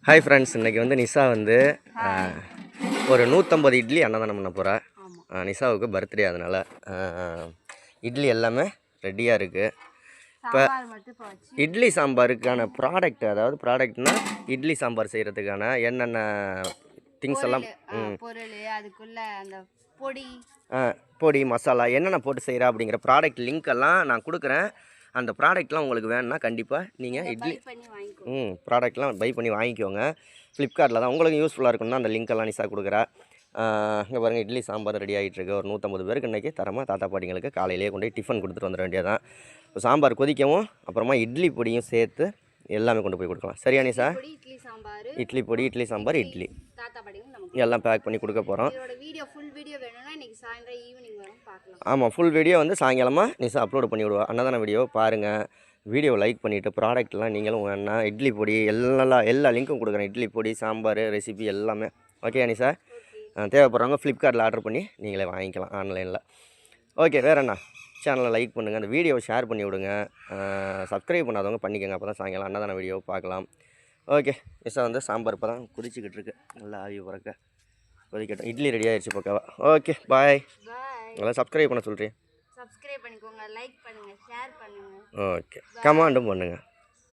Hi friends, இன்றைக்கி வந்து நிஷா வந்து ஒரு 150 இட்லி அன்னதானம் பண்ண போகிறா. நிஷாவுக்கு பர்த்டே, அதனால் இட்லி எல்லாமே ரெடியாக இருக்குது. இப்போ இட்லி சாம்பாருக்கான ப்ராடக்ட், அதாவது ப்ராடக்ட்னால் இட்லி சாம்பார் செய்கிறதுக்கான என்னென்ன திங்ஸ் எல்லாம், பொருள், அதுக்குள்ள அந்த பொடி மசாலா என்னென்ன போட்டு செய்கிறா அப்படிங்கிற ப்ராடக்ட் லிங்க் எல்லாம் நான் கொடுக்குறேன். அந்த ப்ராடக்ட்லாம் உங்களுக்கு வேணும்னா கண்டிப்பாக நீங்கள் இட்லி ப்ராடக்ட்லாம் பை பண்ணி வாங்கிக்கோங்க. ஃப்ளிப்கார்ட்டில் தான் உங்களுக்கு யூஸ்ஃபுல்லாக இருக்கும்னா அந்த லிங்க்கெல்லாம் நிஷா கொடுக்குறா. இங்கே பாருங்கள், இட்லி சாம்பார் ரெடி ஆகிட்டுருக்கு. ஒரு 150 பேருக்கு இன்றைக்கி தரமாக தாத்தா பாட்டிங்களுக்கு காலையிலேயே கொண்டு போய் டிஃபன் கொடுத்துட்டு வந்துட வேண்டியதான். இப்போ சாம்பார் கொதிக்கவும் அப்புறமா இட்லி பொடியும் சேர்த்து எல்லாமே கொண்டு போய் கொடுக்கலாம். சரியா நிஷா? இட்லி பொடி, இட்லி சாம்பார், இட்லி எல்லாம் பேக் பண்ணி கொடுக்க போகிறோம். ஆமாம், ஃபுல் வீடியோ வந்து சாயங்காலமாக நிஷா அப்லோட் பண்ணி விடுவா. அன்னதான வீடியோ பாருங்கள். வீடியோ லைக் பண்ணிவிட்டு ப்ராடக்ட்லாம் நீங்களும் வேணா இட்லி பொடி எல்லா லிங்க்கும் கொடுக்குறேன். இட்லி பொடி, சாம்பார், ரெசிபி எல்லாமே. ஓகே நிஷா? தேவைப்படுறவங்க ஃப்ளிப்கார்ட்டில் ஆர்டர் பண்ணி நீங்களே வாங்கிக்கலாம் ஆன்லைனில். ஓகே, வேறு என்ன? சேனலை லைக் பண்ணுங்கள், அந்த வீடியோவை ஷேர் பண்ணி விடுங்க. சப்ஸ்கிரைப் பண்ணாதவங்க பண்ணிக்கோங்க, அப்போ தான் சாயங்காலம் அன்னதான வீடியோ பார்க்கலாம். ஓகே, நிஷா வந்து சாம்பார் இப்போ தான் குதிச்சுக்கிட்டு இருக்கு. நல்லா ஆவி பறக்க கொதிக்கட்டும். இட்லி ரெடி ஆகிடுச்சு பக்காவா. ஓகே, பாய். நல்லா சப்ஸ்கிரைப் பண்ண சொல்கிறேன். சப்ஸ்கிரைப் பண்ணிக்கோங்க, லைக் பண்ணுங்கள், ஷேர் பண்ணுங்கள். ஓகே, கமெண்டும் பண்ணுங்கள்.